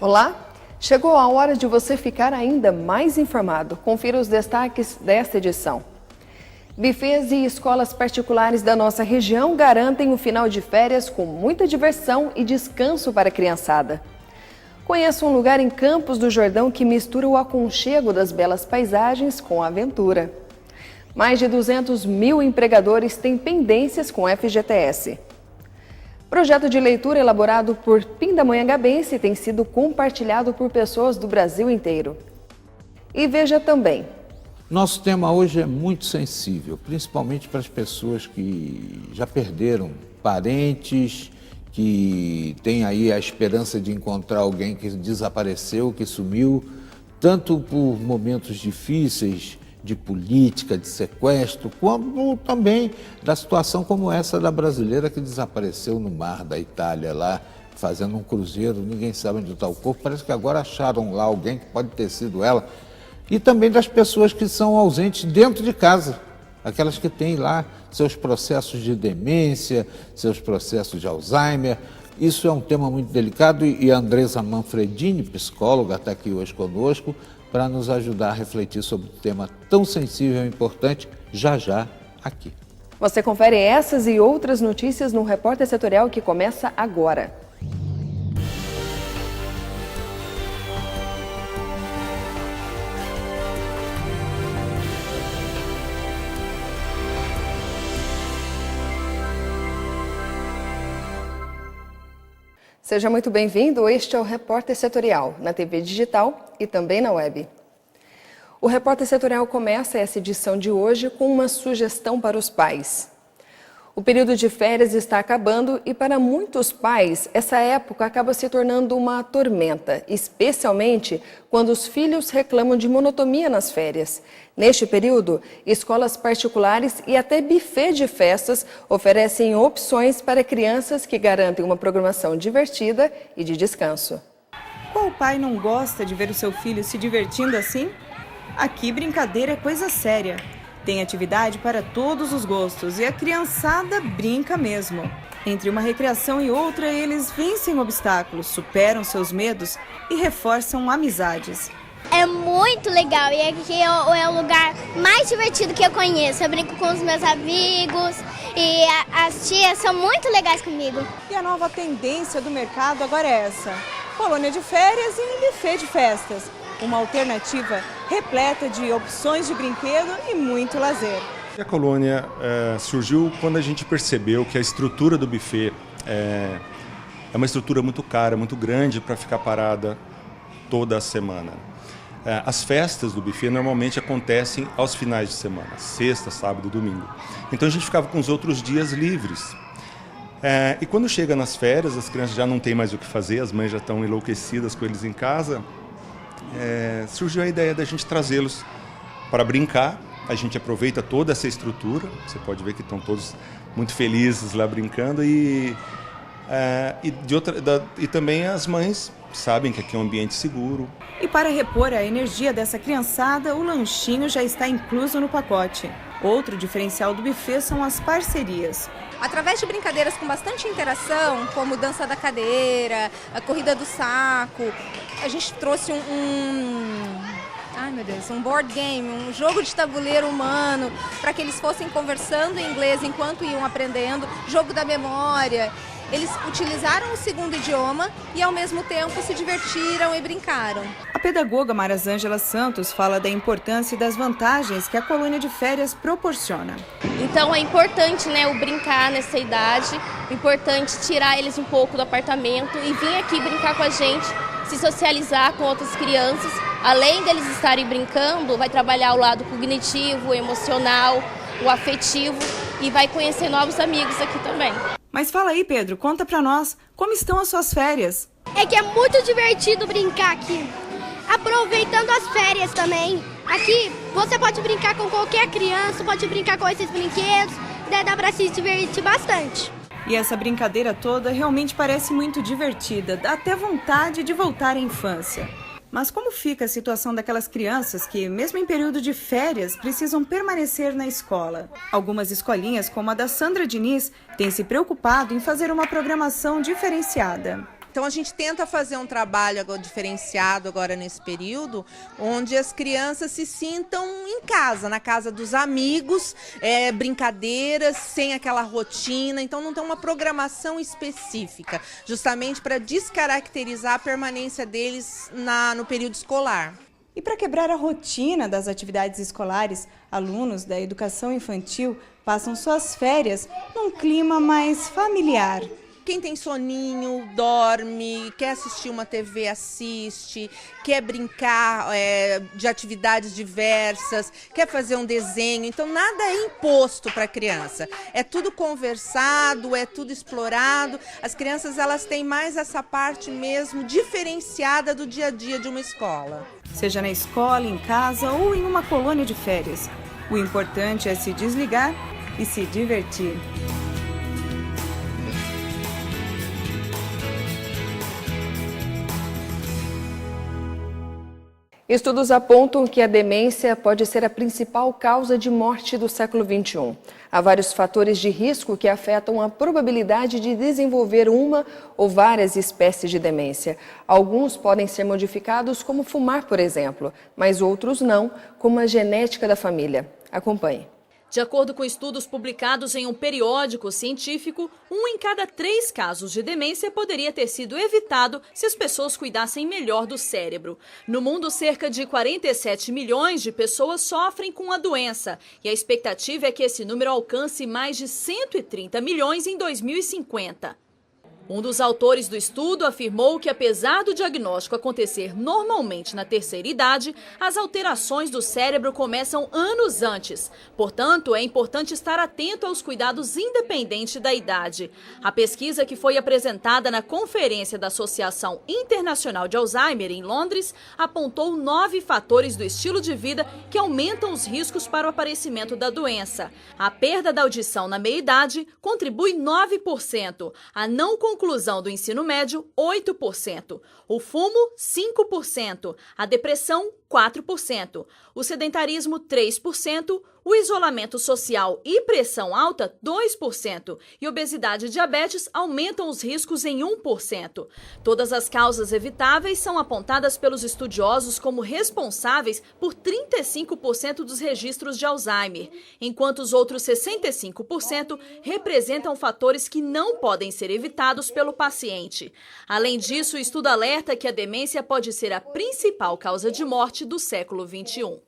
Olá! Chegou a hora de você ficar ainda mais informado. Confira os destaques desta edição. Bufês e escolas particulares da nossa região garantem um final de férias com muita diversão e descanso para a criançada. Conheça um lugar em Campos do Jordão que mistura o aconchego das belas paisagens com a aventura. Mais de 200 mil empregadores têm pendências com FGTS. Projeto de leitura elaborado por Pindamonhangabense tem sido compartilhado por pessoas do Brasil inteiro. E veja também. Nosso tema hoje é muito sensível, principalmente para as pessoas que já perderam parentes, que têm aí a esperança de encontrar alguém que desapareceu, que sumiu, tanto por momentos difíceis de política, de sequestro, como também da situação como essa da brasileira que desapareceu no mar da Itália lá, fazendo um cruzeiro, ninguém sabe onde está o corpo, parece que agora acharam lá alguém que pode ter sido ela. E também das pessoas que são ausentes dentro de casa, aquelas que têm lá seus processos de demência, seus processos de Alzheimer. Isso é um tema muito delicado e a Andresa Manfredini, psicóloga, está aqui hoje conosco para nos ajudar a refletir sobre um tema tão sensível e importante, já aqui. Você confere essas e outras notícias no Repórter Setorial que começa agora. Seja muito bem-vindo, este é o Repórter Setorial, na TV digital e também na web. O Repórter Setorial começa essa edição de hoje com uma sugestão para os pais. O período de férias está acabando e para muitos pais essa época acaba se tornando uma tormenta, especialmente quando os filhos reclamam de monotonia nas férias. Neste período, escolas particulares e até buffet de festas oferecem opções para crianças que garantem uma programação divertida e de descanso. Qual pai não gosta de ver o seu filho se divertindo assim? Aqui brincadeira é coisa séria. Tem atividade para todos os gostos e a criançada brinca mesmo. Entre uma recreação e outra, eles vencem obstáculos, superam seus medos e reforçam amizades. É muito legal e aqui é o lugar mais divertido que eu conheço. Eu brinco com os meus amigos e as tias são muito legais comigo. E a nova tendência do mercado agora é essa: colônia de férias e buffet de festas. Uma alternativa repleta de opções de brinquedo e muito lazer. A colônia surgiu quando a gente percebeu que a estrutura do buffet é uma estrutura muito cara, muito grande para ficar parada toda a semana. As festas do buffet normalmente acontecem aos finais de semana, sexta, sábado e domingo. Então a gente ficava com os outros dias livres. E quando chega nas férias, as crianças já não têm mais o que fazer, as mães já estão enlouquecidas com eles em casa. Surgiu a ideia da gente trazê-los para brincar. A gente aproveita toda essa estrutura, você pode ver que estão todos muito felizes lá brincando e também as mães sabem que aqui é um ambiente seguro. E para repor a energia dessa criançada, o lanchinho já está incluso no pacote. Outro diferencial do buffet são as parcerias. Através de brincadeiras com bastante interação, como dança da cadeira, a corrida do saco, a gente trouxe um board game, um jogo de tabuleiro humano, para que eles fossem conversando em inglês enquanto iam aprendendo, jogo da memória. Eles utilizaram o segundo idioma e, ao mesmo tempo, se divertiram e brincaram. A pedagoga Marazângela Santos fala da importância e das vantagens que a colônia de férias proporciona. Então é importante, o brincar nessa idade, importante tirar eles um pouco do apartamento e vir aqui brincar com a gente, se socializar com outras crianças. Além deles estarem brincando, vai trabalhar o lado cognitivo, o emocional, o afetivo e vai conhecer novos amigos aqui também. Mas fala aí, Pedro, conta pra nós, como estão as suas férias? É que é muito divertido brincar aqui, aproveitando as férias também. Aqui você pode brincar com qualquer criança, pode brincar com esses brinquedos, dá pra se divertir bastante. E essa brincadeira toda realmente parece muito divertida, dá até vontade de voltar à infância. Mas como fica a situação daquelas crianças que, mesmo em período de férias, precisam permanecer na escola? Algumas escolinhas, como a da Sandra Diniz, têm se preocupado em fazer uma programação diferenciada. Então a gente tenta fazer um trabalho diferenciado agora nesse período, onde as crianças se sintam em casa, na casa dos amigos, brincadeiras, sem aquela rotina, então não tem uma programação específica, justamente para descaracterizar a permanência deles no período escolar. E para quebrar a rotina das atividades escolares, alunos da educação infantil passam suas férias num clima mais familiar. Quem tem soninho, dorme, quer assistir uma TV, assiste, quer brincar de atividades diversas, quer fazer um desenho. Então, nada é imposto para a criança. É tudo conversado, é tudo explorado. As crianças elas têm mais essa parte mesmo diferenciada do dia a dia de uma escola. Seja na escola, em casa ou em uma colônia de férias. O importante é se desligar e se divertir. Estudos apontam que a demência pode ser a principal causa de morte do século XXI. Há vários fatores de risco que afetam a probabilidade de desenvolver uma ou várias espécies de demência. Alguns podem ser modificados, como fumar, por exemplo, mas outros não, como a genética da família. Acompanhe. De acordo com estudos publicados em um periódico científico, 1 em cada 3 casos de demência poderia ter sido evitado se as pessoas cuidassem melhor do cérebro. No mundo, cerca de 47 milhões de pessoas sofrem com a doença e a expectativa é que esse número alcance mais de 130 milhões em 2050. Um dos autores do estudo afirmou que, apesar do diagnóstico acontecer normalmente na terceira idade, as alterações do cérebro começam anos antes. Portanto, é importante estar atento aos cuidados independente da idade. A pesquisa, que foi apresentada na Conferência da Associação Internacional de Alzheimer em Londres, apontou 9 fatores do estilo de vida que aumentam os riscos para o aparecimento da doença. A perda da audição na meia-idade contribui 9%, a não conclusão do ensino médio, 8%. O fumo, 5%. A depressão, 4%. O sedentarismo, 3%. O isolamento social e pressão alta, 2%. E obesidade e diabetes aumentam os riscos em 1%. Todas as causas evitáveis são apontadas pelos estudiosos como responsáveis por 35% dos registros de Alzheimer, enquanto os outros 65% representam fatores que não podem ser evitados pelo paciente. Além disso, o estudo alerta que a demência pode ser a principal causa de morte do século XXI.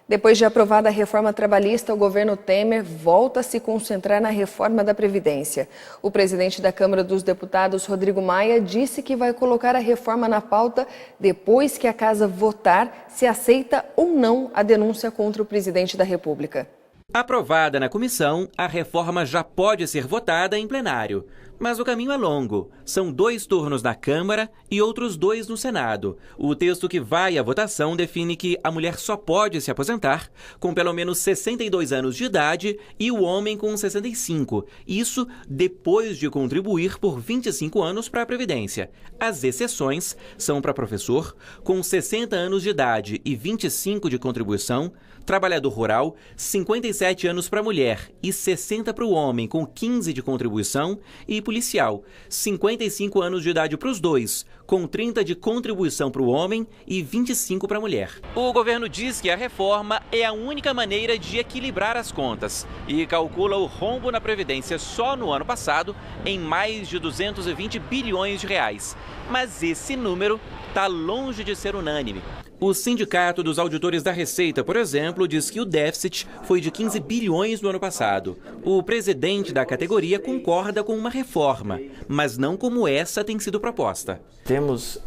Depois de aprovada a reforma trabalhista, o governo Temer volta a se concentrar na reforma da Previdência. O presidente da Câmara dos Deputados, Rodrigo Maia, disse que vai colocar a reforma na pauta depois que a Casa votar se aceita ou não a denúncia contra o presidente da República. Aprovada na comissão, a reforma já pode ser votada em plenário. Mas o caminho é longo. São 2 turnos na Câmara e outros 2 no Senado. O texto que vai à votação define que a mulher só pode se aposentar com pelo menos 62 anos de idade e o homem com 65. Isso depois de contribuir por 25 anos para a Previdência. As exceções são para professor com 60 anos de idade e 25 de contribuição, trabalhador rural, 57 anos para a mulher e 60 para o homem com 15 de contribuição e policial, 55 anos de idade para os dois, com 30 de contribuição para o homem e 25 para a mulher. O governo diz que a reforma é a única maneira de equilibrar as contas e calcula o rombo na Previdência só no ano passado em mais de 220 bilhões de reais. Mas esse número está longe de ser unânime. O Sindicato dos Auditores da Receita, por exemplo, diz que o déficit foi de 15 bilhões no ano passado. O presidente da categoria concorda com uma reforma, mas não como essa tem sido proposta. Temos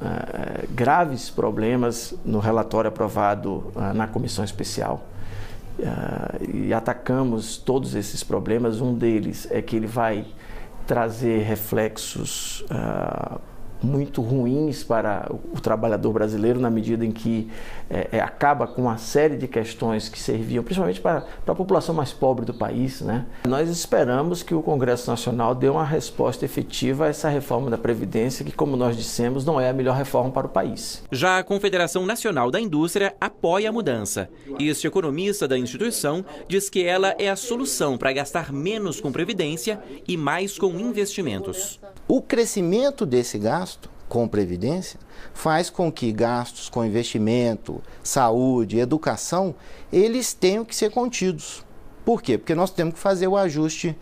graves problemas no relatório aprovado na comissão especial e atacamos todos esses problemas. Um deles é que ele vai trazer reflexos muito ruins para o trabalhador brasileiro, na medida em que acaba com uma série de questões que serviam principalmente para a população mais pobre do país, né? Nós esperamos que o Congresso Nacional dê uma resposta efetiva a essa reforma da Previdência, que, como nós dissemos, não é a melhor reforma para o país. Já a Confederação Nacional da Indústria apoia a mudança. Este economista da instituição diz que ela é a solução para gastar menos com Previdência e mais com investimentos. O crescimento desse gasto com previdência faz com que gastos com investimento, saúde, educação, eles tenham que ser contidos. Por quê? Porque nós temos que fazer o ajuste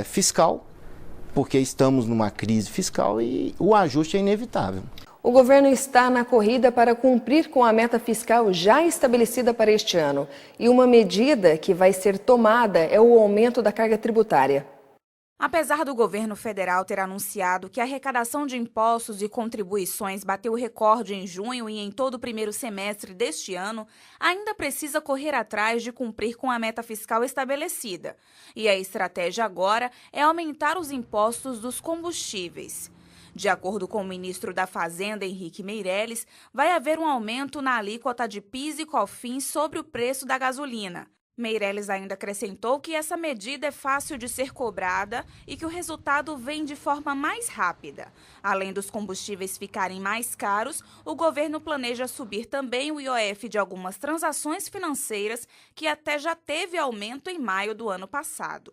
fiscal, porque estamos numa crise fiscal e o ajuste é inevitável. O governo está na corrida para cumprir com a meta fiscal já estabelecida para este ano. E uma medida que vai ser tomada é o aumento da carga tributária. Apesar do governo federal ter anunciado que a arrecadação de impostos e contribuições bateu recorde em junho e em todo o primeiro semestre deste ano, ainda precisa correr atrás de cumprir com a meta fiscal estabelecida. E a estratégia agora é aumentar os impostos dos combustíveis. De acordo com o ministro da Fazenda, Henrique Meirelles, vai haver um aumento na alíquota de PIS e COFINS sobre o preço da gasolina. Meirelles ainda acrescentou que essa medida é fácil de ser cobrada e que o resultado vem de forma mais rápida. Além dos combustíveis ficarem mais caros, o governo planeja subir também o IOF de algumas transações financeiras, que até já teve aumento em maio do ano passado.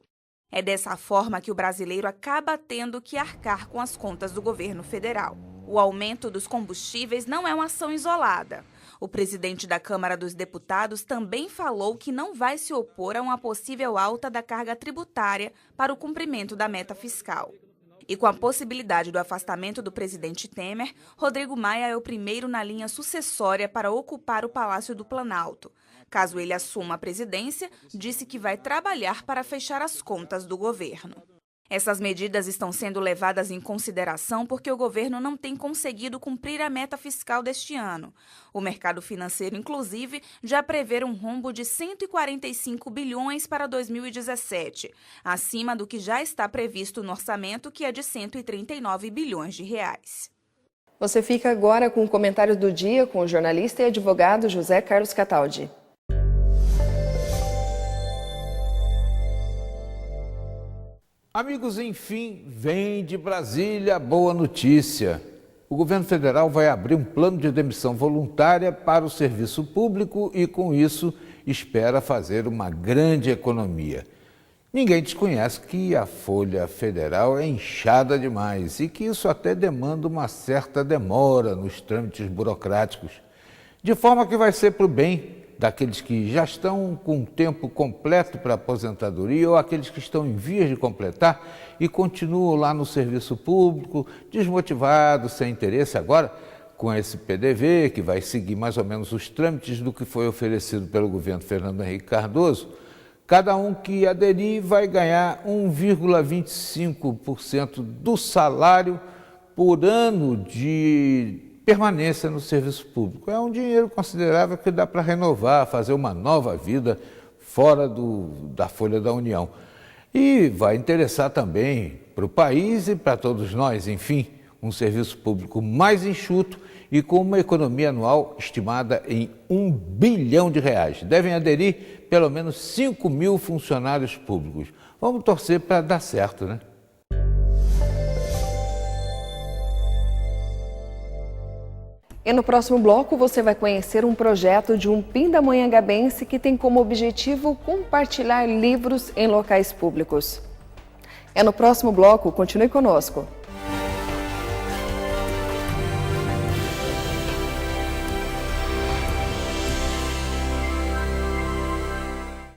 É dessa forma que o brasileiro acaba tendo que arcar com as contas do governo federal. O aumento dos combustíveis não é uma ação isolada. O presidente da Câmara dos Deputados também falou que não vai se opor a uma possível alta da carga tributária para o cumprimento da meta fiscal. E com a possibilidade do afastamento do presidente Temer, Rodrigo Maia é o primeiro na linha sucessória para ocupar o Palácio do Planalto. Caso ele assuma a presidência, disse que vai trabalhar para fechar as contas do governo. Essas medidas estão sendo levadas em consideração porque o governo não tem conseguido cumprir a meta fiscal deste ano. O mercado financeiro, inclusive, já prevê um rombo de 145 bilhões para 2017, acima do que já está previsto no orçamento, que é de 139 bilhões de reais. Você fica agora com o comentário do dia com o jornalista e advogado José Carlos Cataldi. Amigos, enfim, vem de Brasília a boa notícia. O governo federal vai abrir um plano de demissão voluntária para o serviço público e, com isso, espera fazer uma grande economia. Ninguém desconhece que a folha federal é inchada demais e que isso até demanda uma certa demora nos trâmites burocráticos, de forma que vai ser para o bem daqueles que já estão com tempo completo para aposentadoria ou aqueles que estão em vias de completar e continuam lá no serviço público, desmotivados, sem interesse. Agora, com esse PDV, que vai seguir mais ou menos os trâmites do que foi oferecido pelo governo Fernando Henrique Cardoso, cada um que aderir vai ganhar 1,25% do salário por ano de permanência no serviço público. É um dinheiro considerável que dá para renovar, fazer uma nova vida fora da folha da União. E vai interessar também para o país e para todos nós, enfim, um serviço público mais enxuto e com uma economia anual estimada em R$1 bilhão. Devem aderir pelo menos 5 mil funcionários públicos. Vamos torcer para dar certo, né? E no próximo bloco você vai conhecer um projeto de um pindamonhangabense que tem como objetivo compartilhar livros em locais públicos. É no próximo bloco, continue conosco.